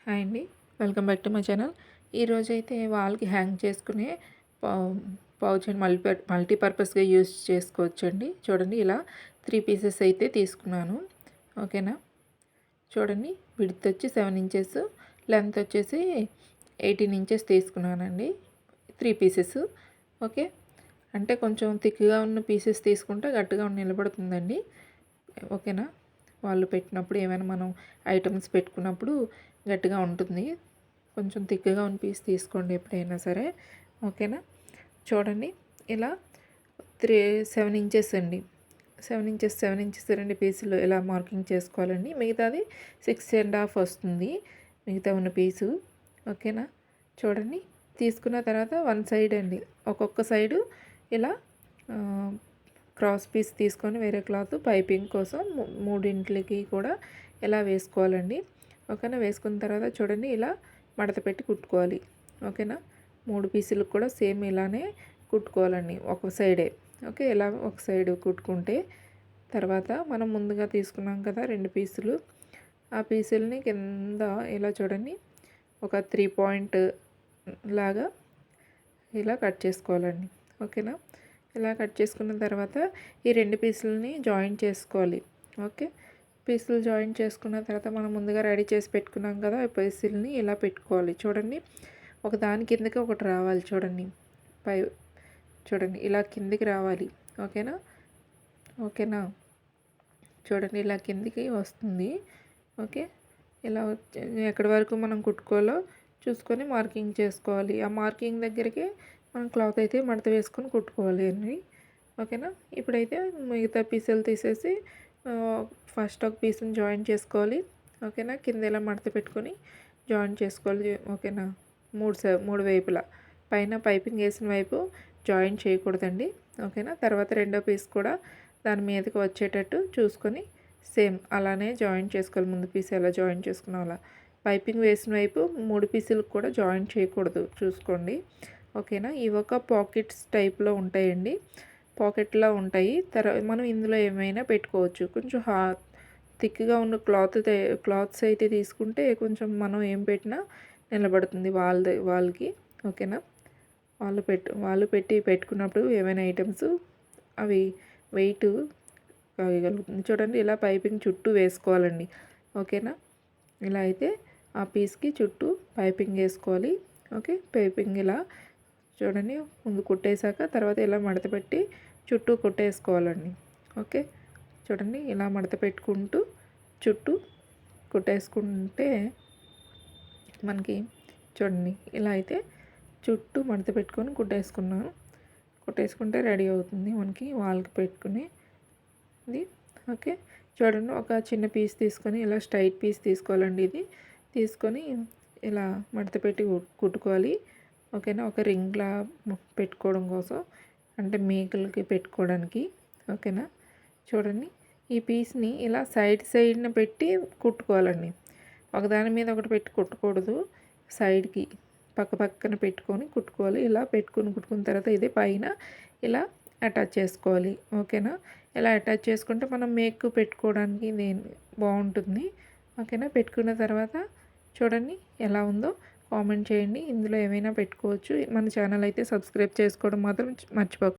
Hi అండి, welcome back to my channel. ఈరోజైతే వాల్కి హ్యాంగ్ చేసుకునే పౌచ్ అండ్ మల్టీపర్పస్గా యూజ్ చేసుకోవచ్చండి. చూడండి, ఇలా 3 పీసెస్ అయితే తీసుకున్నాను. ఓకేనా, చూడండి, విడ్త్ వచ్చి 7 ఇంచెస్, లెంత్ వచ్చేసి 18 ఇంచెస్ తీసుకున్నానండి. 3 పీసెస్. ఓకే, అంటే కొంచెం థిక్గా ఉన్న పీసెస్ తీసుకుంటే గట్టిగా నిలబడుతుందండి. ఓకేనా, వాళ్ళు పెట్టినప్పుడు ఏమైనా మనం ఐటమ్స్ పెట్టుకున్నప్పుడు గట్టిగా ఉంటుంది. కొంచెం థిక్గా ఉన్న పీస్ తీసుకోండి ఎప్పుడైనా సరే. ఓకేనా, చూడండి, ఇలా 7 ఇంచెస్ అండి. 7 ఇంచెస్ 2 పీసులు ఇలా మార్కింగ్ చేసుకోవాలండి. మిగతాది 6.5 వస్తుంది మిగతా ఉన్న పీసు. ఓకేనా, చూడండి, తీసుకున్న తర్వాత 1 సైడ్ అండి, ఒక్కొక్క సైడు ఇలా క్రాస్ పీస్ తీసుకొని వేరే క్లాత్ పైపింగ్ కోసం మూడింటికి కూడా ఇలా వేసుకోవాలండి. ఓకేనా, వేసుకున్న తర్వాత చూడండి, ఇలా మడత పెట్టి కుట్టుకోవాలి. ఓకేనా, 3 పీసులకు కూడా సేమ్ ఇలానే కుట్టుకోవాలండి, ఒక సైడే. ఓకే, ఇలా ఒక సైడ్ కుట్టుకుంటే తర్వాత మనం ముందుగా తీసుకున్నాం కదా 2 పీసులు, ఆ పీసులని కింద ఇలా చూడండి ఒక 3 పాయింట్ లాగా ఇలా కట్ చేసుకోవాలండి. ఓకేనా, ఇలా కట్ చేసుకున్న తర్వాత ఈ 2 పీసులని జాయిన్ చేసుకోవాలి. ఓకే, పీసులు జాయిన్ చేసుకున్న తర్వాత మనం ముందుగా రెడీ చేసి పెట్టుకున్నాం కదా, ఈ పీసులని ఇలా పెట్టుకోవాలి. చూడండి, ఒక దాని కిందకి ఒకటి రావాలి. చూడండి, ఇలా కిందికి రావాలి. ఓకేనా, చూడండి, ఇలా కిందికి వస్తుంది. ఓకే, ఇలా ఎక్కడి వరకు మనం కుట్టుకోవాలో చూసుకొని మార్కింగ్ చేసుకోవాలి. ఆ మార్కింగ్ దగ్గరికి మనం క్లాత్ అయితే మడత వేసుకొని కుట్టుకోవాలి అండి. ఓకేనా, ఇప్పుడైతే మిగతా పీసులు తీసేసి ఫస్ట్ ఒక పీస్ని జాయిన్ చేసుకోవాలి. ఓకేనా, కింద ఇలా మడత పెట్టుకొని జాయిన్ చేసుకోవాలి. ఓకేనా, మూడు వైపులా పైన పైపింగ్ వేసిన వైపు జాయిన్ చేయకూడదండి. ఓకేనా, తర్వాత రెండో పీస్ కూడా దాని మీదకి వచ్చేటట్టు చూసుకొని సేమ్ అలానే జాయిన్ చేసుకోవాలి. ముందు పీస్ ఎలా జాయిన్ చేసుకున్నాం అలా పైపింగ్ వేసిన వైపు 3 పీసులకు కూడా జాయిన్ చేయకూడదు, చూసుకోండి. ఓకేనా, ఇవి ఒక పాకెట్స్ టైప్లో ఉంటాయండి, పాకెట్లా ఉంటాయి. మనం ఇందులో ఏమైనా పెట్టుకోవచ్చు. కొంచెం థిక్గా ఉన్న క్లాత్స్ అయితే తీసుకుంటే కొంచెం మనం ఏం పెట్టినా నిలబడుతుంది వాళ్ళకి. ఓకేనా, వాళ్ళు పెట్టుకున్నప్పుడు ఏమైనా ఐటమ్స్ అవి వెయిట్ కాగలుగుతుంది. చూడండి, ఇలా పైపింగ్ చుట్టూ వేసుకోవాలండి. ఓకేనా, ఇలా అయితే ఆ పీస్కి చుట్టూ పైపింగ్ వేసుకోవాలి. ఓకే, పైపింగ్ ఇలా చూడండి ముందు కుట్టేశాక తర్వాత ఇలా మడత పెట్టి చుట్టూ కుట్టేసుకోవాలండి. ఓకే, చూడండి, ఇలా మడత పెట్టుకుంటూ చుట్టూ కుట్టేసుకుంటే మనకి చూడండి ఇలా అయితే చుట్టూ మడత పెట్టుకొని కుట్టేసుకుంటే రెడీ అవుతుంది మనకి వాల్కి పెట్టుకునేది. ఓకే, చూడండి, ఒక చిన్న పీస్ తీసుకొని ఇలా స్ట్రైట్ పీస్ తీసుకోవాలండి. ఇది తీసుకొని ఇలా మడత పెట్టి కుట్టుకోవాలి. ఓకేనా, ఒక రింగ్లా పెట్టుకోవడం కోసం, అంటే మేకలకి పెట్టుకోవడానికి. ఓకేనా, చూడండి, ఈ పీస్ని ఇలా సైడ్న పెట్టి కుట్టుకోవాలండి. ఒకదాని మీద ఒకటి పెట్టి కుట్టకూడదు, సైడ్కి పక్కన పెట్టుకొని కుట్టుకోవాలి. ఇలా కుట్టుకున్న తర్వాత ఇది పైన ఇలా అటాచ్ చేసుకోవాలి. ఓకేనా, ఇలా అటాచ్ చేసుకుంటే మనం మేక్ పెట్టుకోవడానికి బాగుంటుంది. ఓకేనా, పెట్టుకున్న తర్వాత చూడండి ఎలా ఉందో కామెంట్ చేయండి. ఇందులో ఏమైనా పెట్టుకోవచ్చు. మన ఛానల్ అయితే సబ్స్క్రైబ్ చేసుకోవడం మాత్రం మర్చిపోకండి.